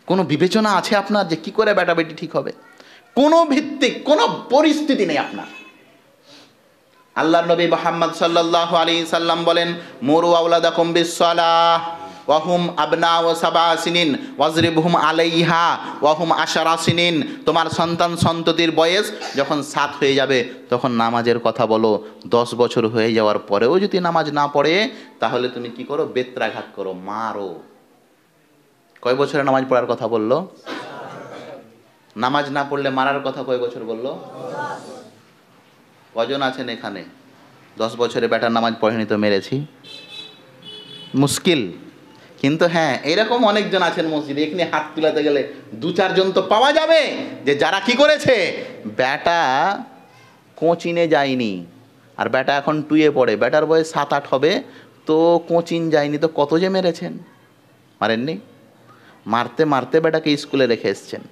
কোনো বিবেচনা আছে আপনার যে কি করে বেটা বেটি ঠিক হবে? কোনো ভিত্তিক কোনো পরিস্থিতি নেই আপনার। আল্লাহর নবী মুহাম্মদ সাল্লাল্লাহু আলাইহি সাল্লাম বলেন, মুরু আওলাদাকুম বিসসালাহ ওয়া হুম আবনাউ সাবআ সিনিন ওয়াজরিবহুম আলাইহা ওয়া হুম আশারা সিনিন। তোমার সন্তান সন্ততির বয়স যখন 7 হয়ে যাবে তখন নামাজের কথা বলো। 10 বছর হয়ে যাওয়ার পরেও যদি নামাজ না পড়ে তাহলে তুমি কি করো? বেত্রাঘাত করো, মারো। কয় বছরে নামাজ পড়ার কথা বললো? নামাজ না পড়লে মারার কথা কয় বছর বললো? কজন আছেন এখানে 10 বছরে বেটার নামাজ পড়েনি তো মেরেছি? মুশকিল। কিন্তু হ্যাঁ, এরকম অনেকজন আছেন মসজিদে, এখানে হাত তুলাতে গেলে 2-4 জন তো পাওয়া যাবে যে যারা কি করেছে, বেটা কোচিনে যায়নি আর বেটা এখন 2-এ পড়ে, বেটার বয়স 7-8 হবে, তো কোচিন যায়নি, তো কত যে মেরেছেন? মারেননি? মারতে মারতে বেটাকে স্কুলে রেখে এসছেন,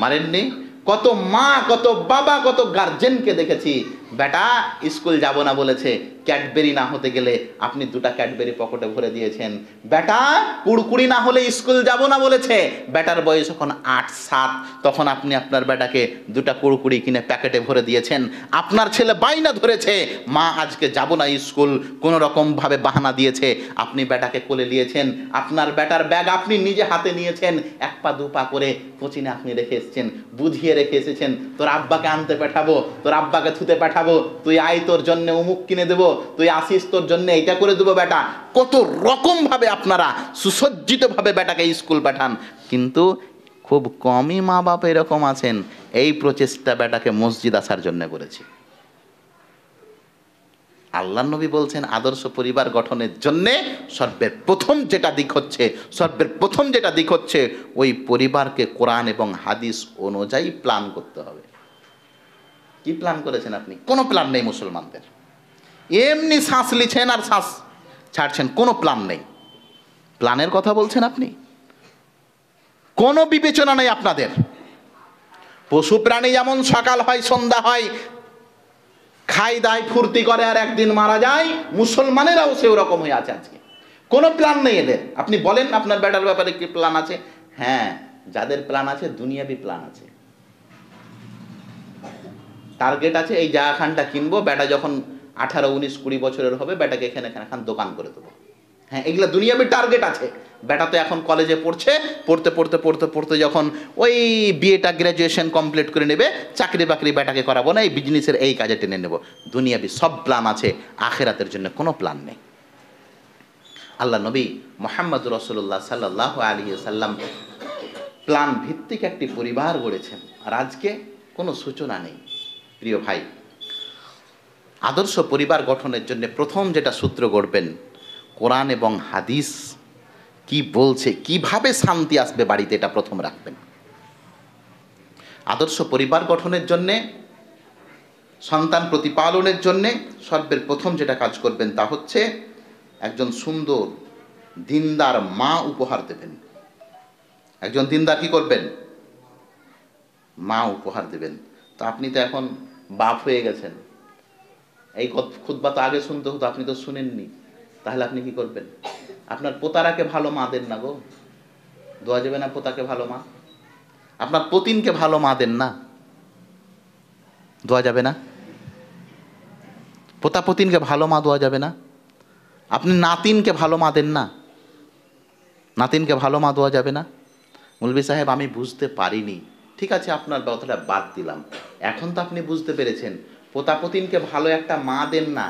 মারেননি? কত মা, কত বাবা, কত গার্জেনকে দেখেছি বেটা স্কুল যাব না বলেছে, ক্যাডবেরি না হতে গেলে আপনি 2টা ক্যাডবেরি পকেটে ভরে দিয়েছেন। বেটা কুড়কুড়ি না হলে স্কুল যাব না বলেছে, বেটার বয়স যখন 8-7, তখন আপনি আপনার বেটাকে 2টা কুড়কুড়ি কিনে প্যাকেটে ভরে দিয়েছেন। আপনার ছেলে বাইনা ধরেছে, মা আজকে যাব না স্কুল, কোনো রকমভাবে বাহানা দিয়েছে, আপনি বেটাকে কোলে নিয়েছেন, আপনার বেটার ব্যাগ আপনি নিজে হাতে নিয়েছেন, 1 পা 2 পা করে কোচিনে আপনি রেখে এসেছেন, বুঝিয়ে রেখে এসেছেন তোর আব্বাকে আনতে পাঠাবো, তোর আব্বাকে থুতে পাঠাবো, তুই আই তোর জন্য অমুক কিনে দেবো, তুই আসিস তোর জন্য এইটা করে দেবো। বেটা কত রকম ভাবে আপনারা সুসজ্জিত ভাবে বেটাকে স্কুল পাঠান, কিন্তু খুব কমই মা বাপ এরকম আছেন এই প্রচেষ্টা বেটাকে মসজিদ আসার জন্য করেছে। আল্লাহ নবী বলছেন আদর্শ পরিবার গঠনের জন্য সর্বের প্রথম যেটা দিক হচ্ছে ওই পরিবারকে কোরআন এবং হাদিস অনুযায়ী প্ল্যান করতে হবে। কি প্ল্যান করেছেন আপনি? কোনো প্ল্যান নেই মুসলমানদের, এমনি শ্বাস লিছেন আর শ্বাস ছাড়ছেন, কোনো প্ল্যান নেই। প্ল্যানের কথা বলছেন আপনি? কোনো বিবেচনা নেই আপনাদের। পশু প্রাণী যেমন সকাল হয় সন্ধ্যা হয় খাই দায় ফুর্তি করে আর একদিন মারা যায়, মুসলমানেরাও সেই রকম হয়ে আছে আজকে। কোনো প্ল্যান নেই এদের। আপনি বলেন আপনার বেটার ব্যাপারে কি প্ল্যান আছে? হ্যাঁ, যাদের প্ল্যান আছে দুনিয়াবি প্ল্যান আছে। টার্গেট আছে এই জায়গাখানটা কিনবো, বেটা যখন 18, 19, 20 বছরের হবে বেটাকে এখানে দোকান করে দেবো। হ্যাঁ, এগুলা দুনিয়াবি টার্গেট আছে। বেটা তো এখন কলেজে পড়তে যখন ওই বিএটা গ্র্যাজুয়েশন কমপ্লিট করে নেবে, চাকরি বাকরি বেটাকে করাবো না, এই বিজনেসের এই কাজে টেনে নেব। দুনিয়াবি সব প্ল্যান আছে, আখিরাতের জন্য কোনো প্ল্যান নেই। আল্লাহ নবী মুহাম্মদ রাসূলুল্লাহ সাল্লাল্লাহু আলাইহি ওয়াসাল্লাম প্ল্যান ভিত্তিক একটি পরিবার গড়েছেন, আর আজকে কোনো সূচনা নেই। প্রিয় ভাই, আদর্শ পরিবার গঠনের জন্য প্রথম যেটা সূত্র গড়বেন, কোরআন এবং হাদিস কি বলছে, কিভাবে শান্তি আসবে বাড়িতে, এটা প্রথম রাখবেন। আদর্শ পরিবার গঠনের জন্যে, সন্তান প্রতিপালনের জন্যে সর্বের প্রথম যেটা কাজ করবেন তা হচ্ছে একজন সুন্দর দিনদার মা উপহার দেবেন। একজন দিনদার কি করবেন? মা উপহার দেবেন। তো আপনি তো এখন বাপ হয়ে গেছেন, এই খুতবা তো আগে শুনতে হতো, আপনি তো শুনেননি, তাহলে আপনি কি করবেন? আপনার পোতারাকে ভালো মা দেন না গো, দোয়া যাবে না পোতাকে ভালো মা? আপনার পতিনকে ভালো মা দেন না, দোয়া যাবে না? পোতা পতিনকে ভালো মা দোয়া যাবে না? আপনি নাতিনকে ভালো মা দেন না, নাতিনকে ভালো মা দোয়া যাবে না? মৌলভী সাহেব আমি বুঝতে পারিনি, ঠিক আছে আপনার কথাটা বাদ দিলাম, এখন তো আপনি বুঝতে পেরেছেন। পোতা পতিনকে ভালো একটা মা দেন না,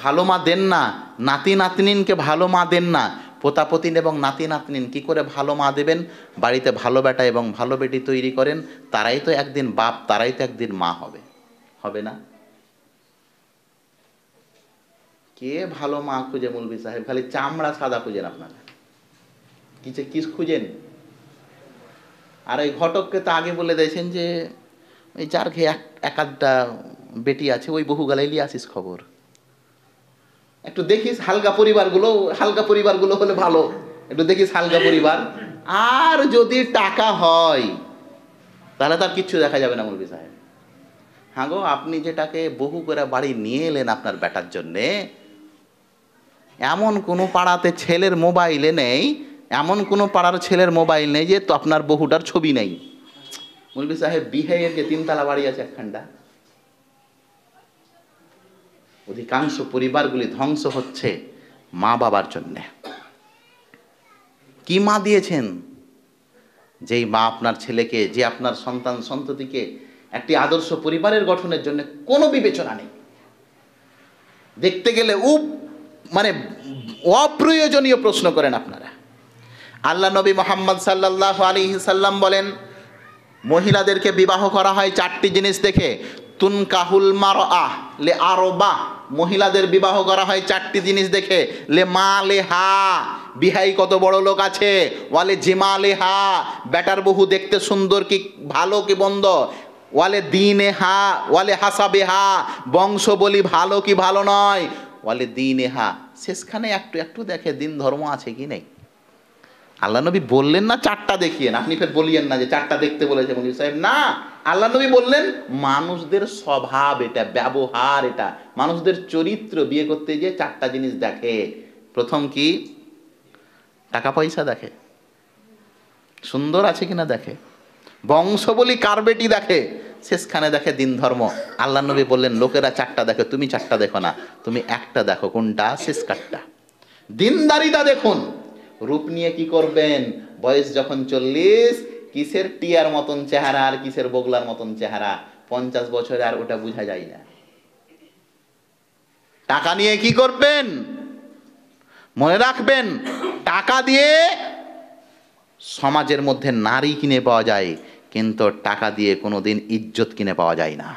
ভালো মা দেন না, নাতি নাতনিনকে ভালো মা দেন না, পোতা পতিন এবং নাতি নাতনিন কি করে ভালো মা দেবেন? বাড়িতে ভালো বেটা এবং ভালো বেটি তৈরি করেন, তারাই তো একদিন বাপ, তারাই তো একদিন মা হবে, হবে না? কে ভালো মা খুঁজে মৌলভী সাহেব? খালি চামড়া সাদা খুঁজেন আপনারা, কি খুঁজেন? আর ওই ঘটককে তো আগে বলে দিয়েছেন যে ওই যার ঘে এক আধটা বেটি আছে ওই বহু গালে লিয়ে আসিস খবর, একটু দেখিস হালকা পরিবারগুলো হলে ভালো, একটু দেখিস হালকা পরিবার। আর যদি টাকা হয় তাহলে তার কিচ্ছু দেখা যাবে না মৌলভী সাহেব। হ্যাঁ গো, আপনি যেটাকে বহু করে বাড়ি নিয়ে এলেন আপনার বেটার জন্যে, এমন কোনো পাড়াতে ছেলের মোবাইলে নেই এমন কোনো পাড়ার ছেলের মোবাইল নেই যে তো আপনার বহুটার ছবি নেই। মৌলভী সাহেব বিহাইয়ের যে 3 তলা বাড়ি আছে একখানটা। অধিকাংশ পরিবারগুলি ধ্বংস হচ্ছে মা বাবার জন্যে। কি মা দিয়েছেন? যেই মা আপনার ছেলেকে, যে আপনার সন্তান সন্ততিকে একটি আদর্শ পরিবারের গঠনের জন্য কোনো বিবেচনা নেই। দেখতে গেলে মানে অপ্রয়োজনীয় প্রশ্ন করেন আপনারা। আল্লাহ নবী মুহাম্মদ সাল্লাল্লাহু আলাইহি সাল্লাম বলেন, মহিলাদেরকে বিবাহ করা হয় 4টি জিনিস দেখে। তুনকাহুল মারআহ লে আরবা, মহিলাদের বিবাহ করা হয় 4টি জিনিস দেখে। লে মালেহা, বিহাই কত বড় লোক আছে। ওয়ালে জিমালেহা, বেটার বহু দেখতে সুন্দর কি ভালো কি বন্ধ। ওয়ালে দিনেহা, ওয়ালে হাসাবেহা, বংশ বলি ভালো কি ভালো নয়। ওয়ালে দিনেহা, শেষখানে একটু একটু দেখে দিন ধর্ম আছে কি নেই। আল্লাহ নবী বললেন না 4টা দেখিয়েন, আপনি ফের বলিয়েন না যে 4টা দেখতে বলেছে মৌলভী সাহেব। না, আল্লাহ নবী বললেন মানুষদের স্বভাব এটা, ব্যবহার এটা, মানুষদের চরিত্র বিয়ে করতে গিয়ে 4টা জিনিস দেখে। প্রথম কি? টাকা পয়সা দেখে, সুন্দর আছে কিনা দেখে, বংশ বলি কার বেটি দেখে, শেষখানে দেখে দিন ধর্ম। আল্লাহ নবী বললেন লোকেরা 4টা দেখে, তুমি 4টা দেখো না, তুমি একটা দেখো। কোনটা? শেষ কাটটা। দিনদারিতা দেখুন। রূপ নিয়ে কি করবেন? বয়স যখন 40, কিসের টিয়ার মতন চেহারা আর কিসের বগলার মতন চেহারা, 50 বছরে আর ওটা বোঝা যায় না। টাকা নিয়ে কি করবেন? মনে রাখবেন, টাকা দিয়ে সমাজের মধ্যে নারী কিনে পাওয়া যায়, কিন্তু টাকা দিয়ে কোনোদিন ইজ্জত কিনে পাওয়া যায় না।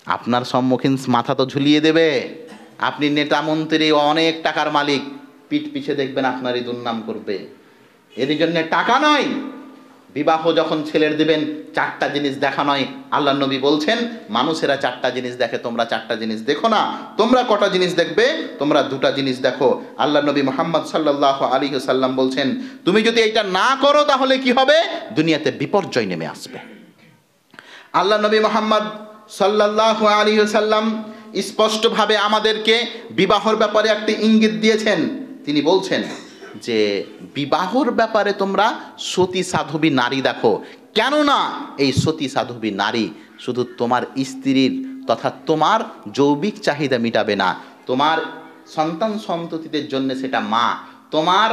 আপনার সম্মুখীন মাথা তো ঝুলিয়ে দেবে, আপনি নেতা মন্ত্রী অনেক টাকার মালিক, পিঠ পিছে দেখবেন আপনারই দুর্নাম করবে। এর জন্য টাকা নয়, বিবাহ যখন ছেলের দিবেন 4টা জিনিস দেখা নয়। আল্লাহ নবী বলছেন মানুষেরা 4টা জিনিস দেখে, তোমরা 4টা জিনিস দেখো না। তোমরা কটা জিনিস দেখবে? তোমরা 2টা জিনিস দেখো। আল্লাহ নবী মুহাম্মদ সাল্লাল্লাহু আলাইহি সাল্লাম বলছেন তুমি যদি এটা না করো তাহলে কি হবে? দুনিয়াতে বিপর্যয় নেমে আসবে। আল্লাহ নবী মুহাম্মদ সাল্লাল্লাহু আলাইহি সাল্লাম স্পষ্টভাবে আমাদেরকে বিবাহর ব্যাপারে একটি ইঙ্গিত দিয়েছেন। তিনি বলছেন যে বিবাহর ব্যাপারে তোমরা সতী সাধবী নারী দেখো। কেননা এই সতী সাধবী নারী শুধু তোমার স্ত্রীর তথা তোমার যৌবিক চাহিদা মিটাবে না, তোমার সন্তান সন্ততিদের জন্য সেটা মা, তোমার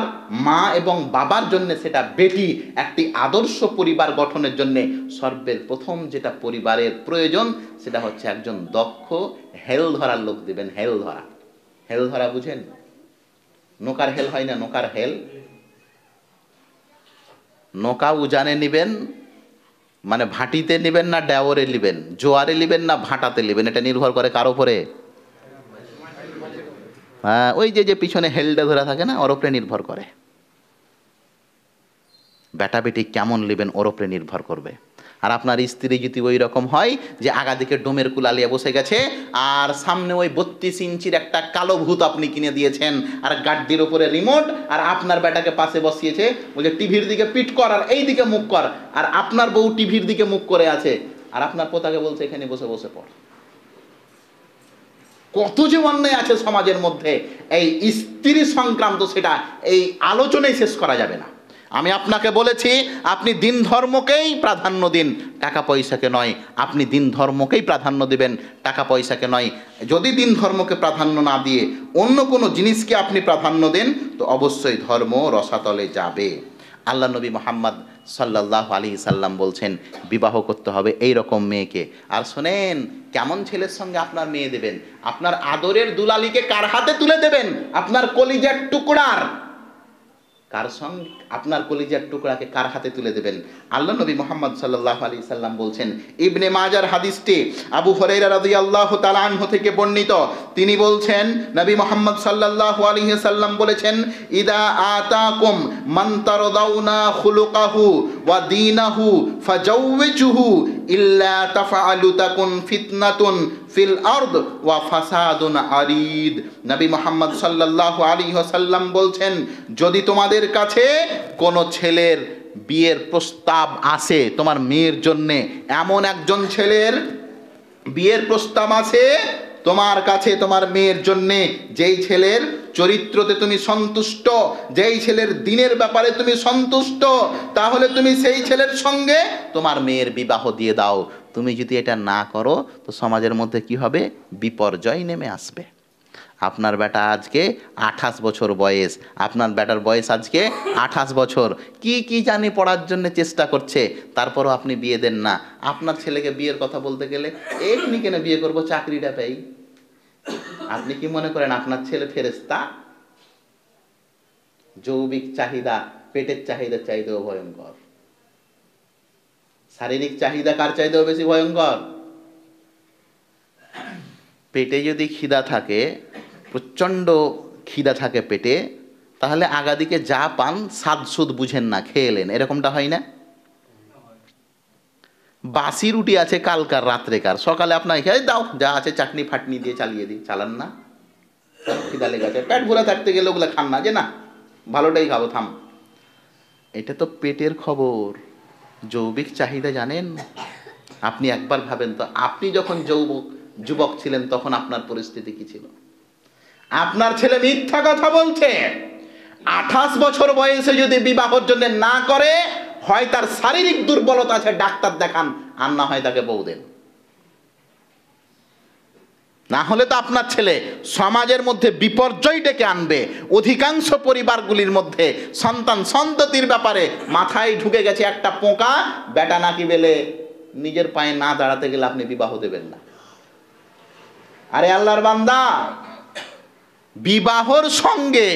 মা এবং বাবার জন্য সেটা বেটি। একটি আদর্শ পরিবার গঠনের জন্য সর্বের প্রথম যেটা পরিবারের প্রয়োজন সেটা হচ্ছে একজন দক্ষ হেল ধরার লোক দেবেন। হেল ধরা, হেল ধরা বুঝেন? নৌকার হেল হয় না, নৌকার হেল। নৌকা উজানে নিবেন মানে ভাটিতে নিবেন না ডেওরে নিবেন, জোয়ারে নিবেন না ভাটাতে নিবেন, এটা নির্ভর করে কার উপরে? হ্যাঁ, ওই যে পিছনে হেলটা ধরা থাকে না, ওর উপরে নির্ভর করে। বেটা বেটি কেমন নেবেন ওর উপরে নির্ভর করবে। আর আপনার স্ত্রী যদি ওই রকম হয় যে আগা দিকে ডোমের কুলালিয়া বসে গেছে আর সামনে ওই 32 ইঞ্চির একটা কালো ভূত আপনি কিনে দিয়েছেন আর গাড্ডির উপরে রিমোট, আর আপনার বেটাকে পাশে বসিয়েছে, বলছে টিভির দিকে পিট কর আর এই দিকে মুখ কর, আর আপনার বউ টিভির দিকে মুখ করে আছে আর আপনার পোতাকে বলছে এখানে বসে বসে পড়। কত যে অন্যায় আছে সমাজের মধ্যে এই স্ত্রী সংক্রান্ত, সেটা এই আলোচনায় শেষ করা যাবে না। আমি আপনাকে বলেছি আপনি দিন ধর্মকেই প্রাধান্য দিন, টাকা পয়সাকে নয়। আপনি দিন ধর্মকেই প্রাধান্য দিবেন, টাকা পয়সাকে নয়। যদি দিন ধর্মকে প্রাধান্য না দিয়ে অন্য কোনো জিনিসকে আপনি প্রাধান্য দেন তো অবশ্যই ধর্ম রসাতলে যাবে। আল্লাহ নবী মুহাম্মদ সাল্লাল্লাহু আলাইহি সাল্লাম বলছেন বিবাহ করতে হবে এই রকম মেয়েকে। আর শোনেন, কেমন ছেলের সঙ্গে আপনার মেয়ে দেবেন? আপনার আদরের দুলালিকে কার হাতে তুলে দেবেন? আপনার কলিজার টুকরার কার সঙ্গে, আপনার কলিজার টুকরাকে কার হাতে তুলে দেবেন? আল্লাহ নবী মুহাম্মদ সাল্লাল্লাহু আলাইহি সাল্লাম বলছেন, ইবনে মাজার হাদিসটি আবু হুরায়রা রাদিয়াল্লাহু তাআলা আনহু থেকে বর্ণিত। তিনি বলছেন নবী মুহাম্মদ সাল্লাল্লাহু আলাইহি সাল্লাম বলেছেন, ইদা আতাকুম মান তারদাউনা খুলুকাহু ওয়া দীনাহু ফাজাওwijuhu ইল্লা তাফআলু তাকুন ফিতনাতুন ফিল আরদ ওয়া ফাসাদুন আরিদ। নবী মুহাম্মদ সাল্লাল্লাহু আলাইহি ওয়াসাল্লাম বলছেন, যদি তোমাদের কাছে কোনো ছেলের বিয়ের প্রস্তাব আসে তোমার মেয়ের জন্যে, এমন একজন ছেলের বিয়ের প্রস্তাব আছে তোমার কাছে তোমার মেয়ের জন্যে যেই ছেলের চরিত্রতে তুমি সন্তুষ্ট, যেই ছেলের দিনের ব্যাপারে তুমি সন্তুষ্ট, তাহলে তুমি সেই ছেলের সঙ্গে তোমার মেয়ের বিবাহ দিয়ে দাও। তুমি যদি এটা না করো তো সমাজের মধ্যে কি হবে? বিপর্যয় নেমে আসবে। আপনার বেটা আজকে 28 বছর বয়স, আপনার বেটার বয়স আজকে 28 বছর, কি কি জানি পড়ার জন্য চেষ্টা করছে, তারপরও আপনি বিয়ে দেন না। আপনার ছেলেকে বিয়ের কথা বলতে গেলে এখনি কেন বিয়ে করবো, চাকরিটা পেই। আপনি কি মনে করেন আপনার ছেলে ফেরেশতা? যৌবিক চাহিদা পেটের চাহিদার চাইতেও ভয়ঙ্কর। শারীরিক চাহিদা কার চাইতেও বেশি ভয়ঙ্কর? পেটে যদি খিদা থাকে, প্রচণ্ড খিদা থাকে পেটে, তাহলে আগাদিকে যা পান স্বাদ সুদ বুঝেন না, খেয়ে এলেন, এরকমটা হয় না? বাসি রুটি আছে কালকার রাত্রেকার, সকালে আপনার খেয়ে দাও, যা আছে চাটনি ফাটনি দিয়ে চালিয়ে দিই, চালান না? খিদা লেগে আছে, পেট ভরে থাকতে গেলে ওগুলো খান না, যে না ভালোটাই খাবো, থাম। এটা তো পেটের খবর। যৌবিক চাহিদা জানেন? আপনি একবার ভাবেন তো, আপনি যখন যুবক ছিলেন তখন আপনার পরিস্থিতি কি ছিল? আপনার ছেলে মিথ্যা কথা বলছে। 28 বছর বয়সে যদি বিবাহের জন্য না করে, হয় তার শারীরিক দুর্বলতা আছে, ডাক্তার দেখান, আর না হয় তাকে বউ দেন। না হলে তো আপনার ছেলে সমাজের মধ্যে বিপর্যয় ডেকে আনবে। অধিকাংশ পরিবারগুলির মধ্যে সন্তান সন্ততির ব্যাপারে মাথায় ঢুকে গেছে একটা পোকা, বেটা নাকি বেলে নিজের পায়ে না দাঁড়াতে গেলে আপনি বিবাহ দেবেন না। আরে আল্লাহর বান্দা, বিবাহর সঙ্গে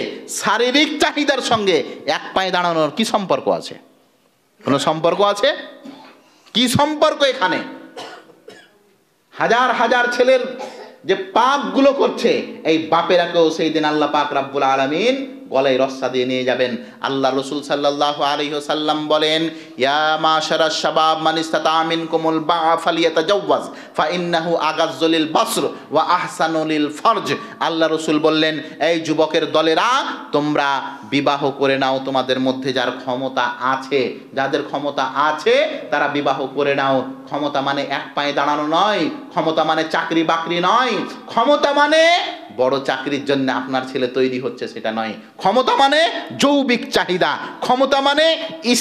শারীরিক চাহিদার সঙ্গে এক পায়ে দাঁড়ানোর কি সম্পর্ক আছে? কোনো সম্পর্ক আছে? কি সম্পর্ক এখানে? হাজার হাজার ছেলের যে পাপগুলো করছে, এই বাপেরাকেও সেই দিন আল্লাহ পাক রব্বুল আলামিন গলায় রস্সা দিয়ে নিয়ে যাবেন। আল্লাহ রাসূল সাল্লাল্লাহু আলাইহি ওয়াসাল্লাম বলেন, ইয়া মাশারাশ শাবাব মান ইসতাতা মিনকুমুল বাআ ফালিয়াতাজাওয়াজ ফাইন্নাহু আগাজ্জু লিল বসর ওয়া আহসানু লিল ফরজ। আল্লাহ রাসূল বললেন, এই যুবকের দলেরা, তোমরা বিবাহ করে নাও, তোমাদের মধ্যে যার ক্ষমতা আছে, যাদের ক্ষমতা আছে তারা বিবাহ করে নাও। ক্ষমতা মানে এক পায়ে দাঁড়ানো নয়, ক্ষমতা মানে চাকরি বাকরি নয়, ক্ষমতা মানে বড় চাকরির জন্য আপনার ছেলে তৈরি হচ্ছে সেটা নয়। ক্ষমতা মানে যৌবিক চাহিদা, ক্ষমতা মানে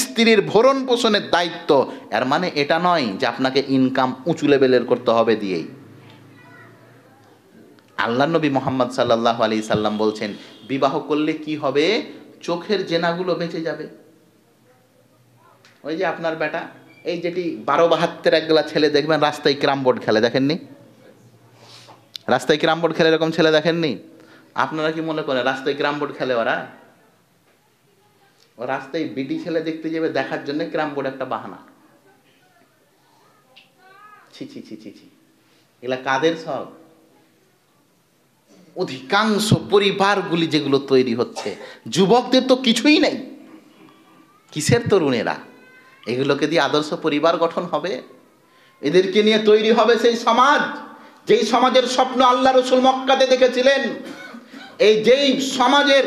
স্ত্রীর ভরণ পোষণের দায়িত্ব। এর মানে এটা নয় যে আপনাকে ইনকাম উঁচু লেভেলের করতে হবে দিয়েই। আল্লাহ নবী মুহাম্মদ সাল্লাল্লাহু আলাইহি সাল্লাম বলছেন, বিবাহ করলে কি হবে? চোখের জেনাগুলো বেঁচে যাবে। ওই যে আপনার বেটা, এই যেটি 12-72 একগুলা ছেলে দেখবেন রাস্তায় ক্যারাম বোর্ড খেলে, দেখেননি? রাস্তায় ক্যারাম বোর্ড খেলে এরকম ছেলে দেখেননি? আপনারা কি মনে করেন রাস্তায় ক্যারাম বোর্ড খেলে ওরা? ও রাস্তায় বিটি ছেলে দেখতে যাবে, দেখার জন্য ক্যারাম বোর্ড একটা বাহানা। ছি ছি ছি ছি ছি, এগুলা কাদের সব? অধিকাংশ পরিবারগুলি যেগুলো তৈরি হচ্ছে, যুবকদের তো কিছুই নেই, কিসের তরুণেরা? এগুলোকে দিয়ে আদর্শ পরিবার গঠন হবে? এদেরকে নিয়ে তৈরি হবে সেই সমাজ, যেই সমাজের স্বপ্ন আল্লাহ রাসূল মক্কাতে দেখেছিলেন। এই যেই সমাজের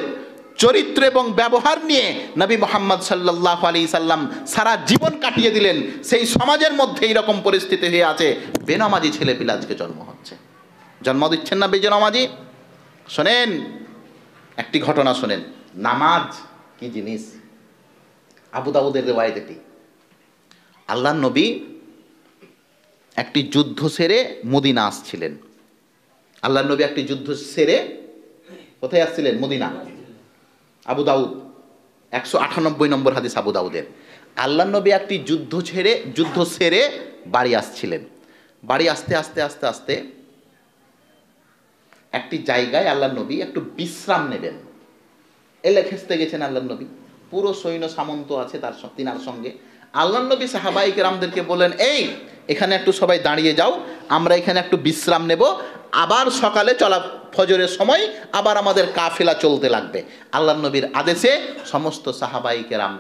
চরিত্র এবং ব্যবহার নিয়ে নবী মুহাম্মদ সাল্লাল্লাহু আলাইহি সাল্লাম সারা জীবন কাটিয়ে দিলেন, সেই সমাজের মধ্যে এইরকম পরিস্থিতি হয়ে আছে। বেনামাজি ছেলে পিলে আজকে জন্ম হচ্ছে। জন্ম দিচ্ছেন না বেনামাজি? শোনেন একটি ঘটনা শোনেন, নামাজ কি জিনিস। আবু দাউদের রিওয়ায়াত এটি। আল্লাহর নবী একটি যুদ্ধ সেরে মদিনা আসছিলেন। আল্লাহর নবী একটি যুদ্ধ সেরে কোথায় আসছিলেন? মদিনা। আবু দাউদ 198 নম্বর হাদিস আবু দাউদের। আল্লাহর নবী একটি যুদ্ধ সেরে বাড়ি আসছিলেন। বাড়ি আসতে আস্তে আস্তে আস্তে একটি জায়গায় আল্লাহর নবী একটু বিশ্রাম নেবেন, এলে খেস্তে গেছেন আল্লাহর নবী। পুরো সৈন্য সামন্ত আছে তিনার সঙ্গে। আল্লাহর নবী সাহাবায়ে কেরামদেরকে বলেন, এই এখানে একটু সবাই দাঁড়িয়ে যাও, আমরা এখানে একটু বিশ্রাম নেব, আবার সকালে ফজরের সময় আবার আমাদের কাফেলা চলতে লাগবে। আল্লাহর নবীর আদেশে সমস্ত সাহাবায়ে কেরাম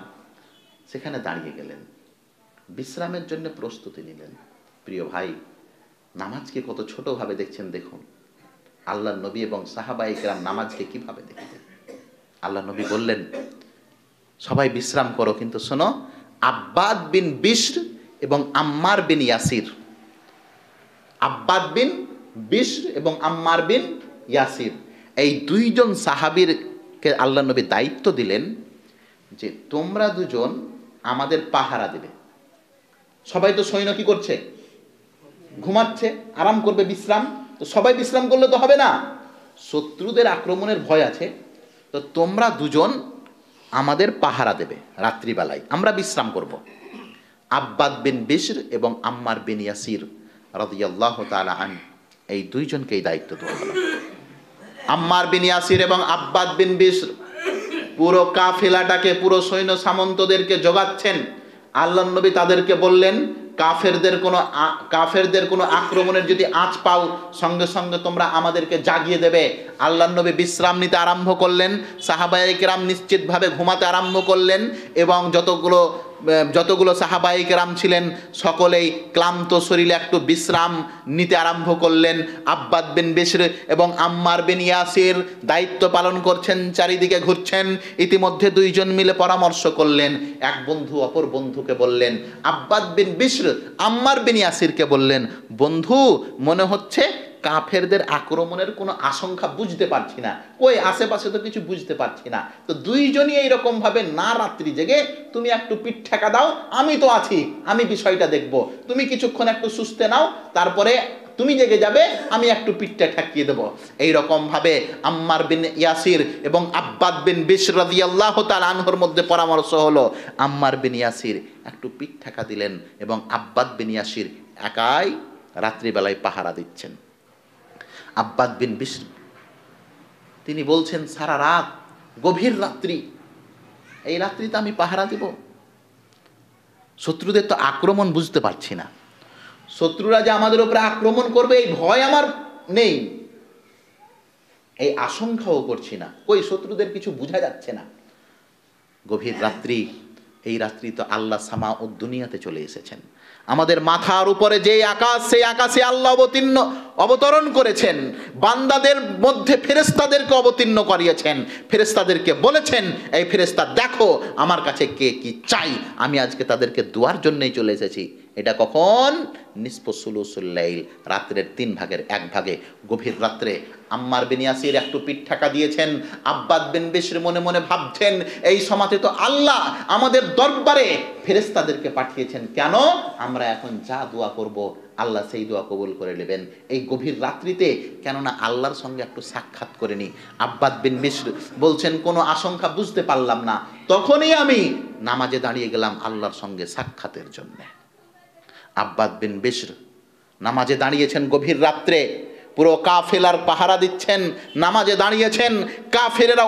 সেখানে দাঁড়িয়ে গেলেন, বিশ্রামের জন্য প্রস্তুতি নিলেন। প্রিয় ভাই, নামাজকে কত ছোটভাবে দেখছেন দেখুন। আল্লাহর নবী এবং সাহাবায়ে কেরাম নামাজকে কিভাবে দেখতেন। আল্লাহর নবী বললেন, সবাই বিশ্রাম করো, কিন্তু শোনো, আব্বাদ বিন বিশর এবং আম্মার বিন ইয়াসির, আব্বাদ বিন বিশর এবং আম্মার বিন ইয়াসির, এই দুইজন সাহাবীরকে আল্লাহ নবী দায়িত্ব দিলেন যে তোমরা দুজন আমাদের পাহারা দেবে। সবাই তো সৈন্য কি করছে? ঘুমাচ্ছে, আরাম করবে, বিশ্রাম। তো সবাই বিশ্রাম করলে তো হবে না, শত্রুদের আক্রমণের ভয় আছে। তো তোমরা দুজন আমাদের পাহারা দেবে রাত্রিবেলায়, আমরা বিশ্রাম করব। আব্বাদ বিন বিশর এবং আম্মার বিন ইয়াসির রাদিয়াল্লাহু তাআলা আন, এই দুইজনকে এই দায়িত্ব দেওয়া হলো। আম্মার বিন ইয়াসির এবং আব্বাদ বিন বিশর পুরো কাফেলাটাকে, পুরো সৈন্য সামন্তদেরকে জোগাচ্ছেন। আল্লাহর নবী তাদেরকে বললেন, কাফেরদের কোনো আক্রমণের যদি আঁচ পাও, সঙ্গে সঙ্গে তোমরা আমাদেরকে জাগিয়ে দেবে। আল্লাহর নবী বিশ্রাম নিতে আরম্ভ করলেন, সাহাবায়ে কেরাম নিশ্চিতভাবে ঘুমাতে আরম্ভ করলেন, এবং যতগুলো সাহাবায়ে কেরাম ছিলেন সকলেই ক্লান্ত শরীরে একটু বিশ্রাম নিতে আরম্ভ করলেন। আব্বাদ বিন বিশর এবং আম্মার বিন ইয়াসির দায়িত্ব পালন করছেন, চারিদিকে ঘুরছেন। ইতিমধ্যে দুইজন মিলে পরামর্শ করলেন। এক বন্ধু অপর বন্ধুকে বললেন, আব্বাদ বিন বিশর আম্মার বিন ইয়াসিরকে বললেন, বন্ধু মনে হচ্ছে কাফেরদের আক্রমণের কোনো আশঙ্কা বুঝতে পারছি না, কই আশেপাশে তো কিছু বুঝতে পারছি না। তো দুইজনই এইরকম ভাবে না রাত্রি জেগে তুমি একটু পিঠ ঠেকা দাও, আমি তো আছি, আমি বিষয়টা দেখব। তুমি কিছুক্ষণ একটু সুস্থে নাও, তারপরে তুমি জেগে যাবে, আমি একটু পিঠটা ঠেকিয়ে দেবো। এইরকম ভাবে আম্মার বিন ইয়াসির এবং আব্বাদ বিন বিশর রাদিয়াল্লাহু তাআলা আনহুর মধ্যে পরামর্শ হলো। আম্মার বিন ইয়াসির একটু পিঠ ঠেকা দিলেন এবং আব্বাদ বিন ইয়াসির একাই রাত্রিবেলায় পাহারা দিচ্ছেন। আব্বাদ বিন বিশর তিনি বলছেন, সারা রাত, গভীর রাত্রি, এই রাত্রিতে আমি পাহারা দিব? শত্রুদের তো আক্রমণ বুঝতে পারছি না, শত্রুরা যে আমাদের উপরে আক্রমণ করবে এই ভয় আমার নেই, এই আশঙ্কাও করছি না, কই শত্রুদের কিছু বোঝা যাচ্ছে না। গভীর রাত্রি, এই রাত্রি তো আল্লাহ সামা ও দুনিয়াতে চলে এসেছেন। আমাদের মাথার উপরে যে আকাশ, সেই আকাশে আল্লাহ অবতরণ করেছেন, বান্দাদের মধ্যে ফেরেশতাদেরকে অবতীর্ণ করিয়েছেন, ফেরেশতাদেরকে বলেছেন, এই ফেরেশতা দেখো আমার কাছে কে কি চাই, আমি আজকে তাদেরকে দুয়ার জন্যই চলে এসেছি। এটা কখন? নিসফু সুলুসুল লাইল, রাত্রের 3 ভাগের 1 ভাগে, গভীর রাত্রে। আম্মার বিন ইয়াসির একটু পিঠ ঠেকা দিয়েছেন। আব্বাদ বিন বিশর মনে মনে ভাবছেন, এই সময়তে তো আল্লাহ আমাদের দরবারে ফেরেশতাদেরকে পাঠিয়েছেন, কেন আমরা এখন যা দোয়া করব আল্লাহ সেই দোয়া কবুল করে নেবেন এই গভীর রাত্রিতে, কেননা আল্লাহর সঙ্গে একটু সাক্ষাৎ করে নি। আব্বাদ বিন বিশর বলছেন, কোনো আশঙ্কা বুঝতে পারলাম না, তখনই আমি নামাজে দাঁড়িয়ে গেলাম আল্লাহর সঙ্গে সাক্ষাতের জন্য। আব্বাদ বিন বিশর নামাজে দাঁড়িয়েছেন গভীর রাত্রে, পুরো কাফেলার পাহারা দিচ্ছেন, নামাজে দাঁড়িয়েছেন। কাফেরেরা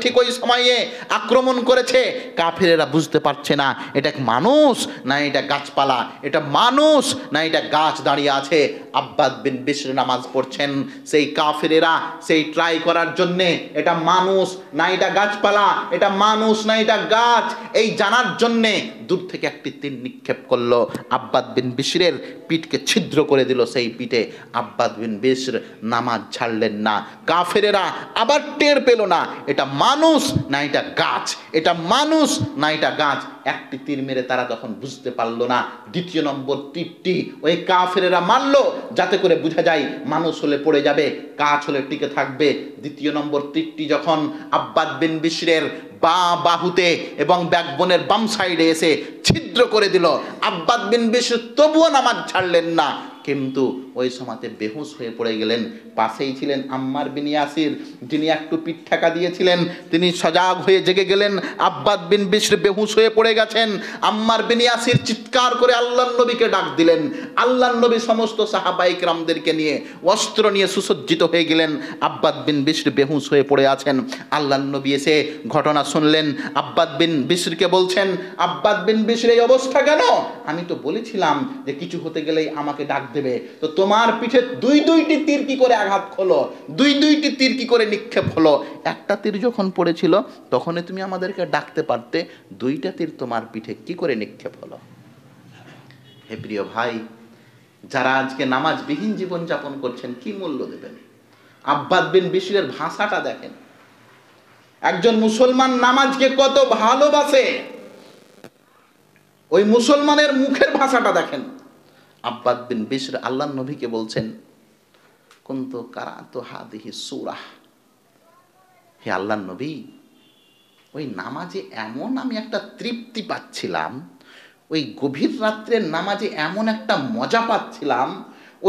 ঠিক ওই সময়ে আক্রমণ করেছে। কাফেরেরা বুঝতে পারছে না এটা মানুষ না এটা গাছপালা, এটা মানুষ না এটা গাছ দাঁড়িয়ে আছে। আব্বাদ বিন বিশর নামাজ পড়ছেন, সেই কাফেরেরা সেই ট্রাই করার জন্যে এটা মানুষ না এটা গাছপালা, এটা মানুষ না এটা গাছ, এই জানার জন্যে দূর থেকে একটি তীর নিক্ষেপ করলো। আব্বাদ বিন বিশরের পিঠকে ছিদ্র করে দিল। সেই পিঠে আব্বাদ বিন বিশর নামাজ ছাড়লেন না। কাফেরেরা আবার টের পেল না এটা মানুষ না এটা গাছ, এটা মানুষ না এটা গাছ। একটি তীর মেরে তারা যখন বুঝতে পারলো না, দ্বিতীয় নম্বর তীরটি ওই কাফেরেরা মারলো, যাতে করে বোঝা যায় মানুষ হলে পড়ে যাবে, গাছ হলে টিকে থাকবে। দ্বিতীয় নম্বর তীরটি যখন আব্বাদ বিন বিশরের বাহুতে এবং ব্যাকবোনের বাম সাইডে এসে ছিদ্র করে দিল, আব্বাদ বিন বিশর তবুও নামাজ ছাড়লেন না, কিন্তু ওই সময়তে বেহুশ হয়ে পড়ে গেলেন। পাশেই ছিলেন আম্মার বিন ইয়াসির, যিনি একটু পিঠ ঠেকা দিয়েছিলেন, তিনি সজাগ হয়ে জেগে গেলেন। আব্বাদ বিন বিশর বেহুশ হয়ে পড়ে গেছেন। আম্মার বিন ইয়াসির চিৎকার করে আল্লাহর নবীকে ডাক দিলেন। আল্লাহর নবী সমস্ত সাহাবায়ে কেরামদেরকে নিয়ে অস্ত্র নিয়ে সুসজ্জিত হয়ে গেলেন। আব্বাদ বিন বিশর বেহুশ হয়ে পড়ে আছেন। আল্লাহর নবী এসে ঘটনা শুনলেন, আব্বাদ বিন বিশরকে বলছেন, আব্বাদ বিন বিশর এই অবস্থা কেন? আমি তো বলেছিলাম যে কিছু হতে গেলেই আমাকে ডাক দেবে, তো তোমার পিঠে দুইটি তীর কি করে আঘাত হলো, দুইটি তীর কি করে নিক্ষেপ হলো? একটা তীর যখন পড়েছিল তখনই তুমি আমাদেরকে ডাকতে পারতে, 2টা তীর তোমার পিঠে কি করে নিক্ষেপ হলো? হে প্রিয় ভাই, যারা আজকে নামাজবিহীন জীবন যাপন করছেন কি মূল্য দেবেন? আব্বাদ বিন বিশরের ভাষাটা দেখেন, একজন মুসলমান নামাজকে কত ভালোবাসে, ওই মুসলমানের মুখের ভাষাটা দেখেন। আব্বাদ বিন বিশর আল্লাহর নবীকে বলছেন, কুনতু কারাতু হাদিহি সূরা। হে আল্লাহর নবী, ওই নামাজে এমন আমি একটা তৃপ্তি পাচ্ছিলাম, ওই গভীর রাত্রের নামাজে এমন একটা মজা পাচ্ছিলাম,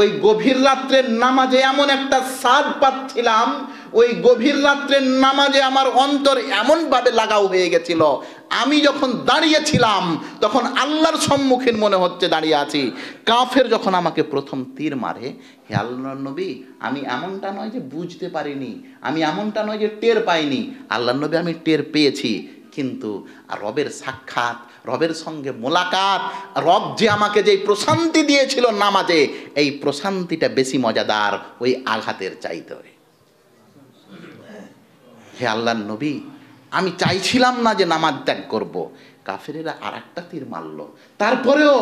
ওই গভীর রাত্রের নামাজে এমন একটা স্বাদ পাচ্ছিলাম, ওই গভীর রাত্রের নামাজে আমার অন্তর এমনভাবে লাগাও হয়ে গেছিল, আমি যখন দাঁড়িয়েছিলাম তখন আল্লাহর সম্মুখীন মনে হচ্ছে দাঁড়িয়ে আছি। কাফের যখন আমাকে প্রথম তীর মারে, হে আল্লাহর নবী, আমি এমনটা নয় যে বুঝতে পারিনি, আমি এমনটা নয় যে টের পাইনি, আল্লাহর নবী আমি টের পেয়েছি। কিন্তু রবের সাক্ষাৎ, রবের সঙ্গে মোলাকাত, রব যে আমাকে যেই প্রশান্তি দিয়েছিল নামাজে, এই প্রশান্তিটা বেশি মজাদার ওই আঘাতের চাইতে। হে আল্লাহর নবী, আমি চাইছিলাম না যে নামাজ ত্যাগ করব, কাফেরেরা আর একটা তীর মারল, তারপরেও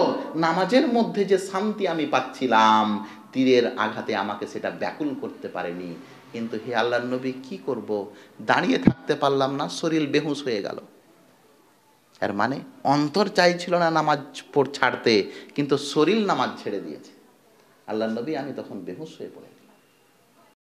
নামাজের মধ্যে যে শান্তি আমি পাচ্ছিলাম, তীরের আঘাতে আমাকে সেটা ব্যাকুল করতে পারেনি। কিন্তু হে আল্লাহর নবী, কি করব, দাঁড়িয়ে থাকতে পারলাম না, শরীর বেহুশ হয়ে গেল। এর মানে অন্তর চাইছিল না নামাজ ছাড়তে, কিন্তু শরীর নামাজ ছেড়ে দিয়েছে। আল্লাহর নবী, আমি তখন বেহুশ হয়ে পড়ে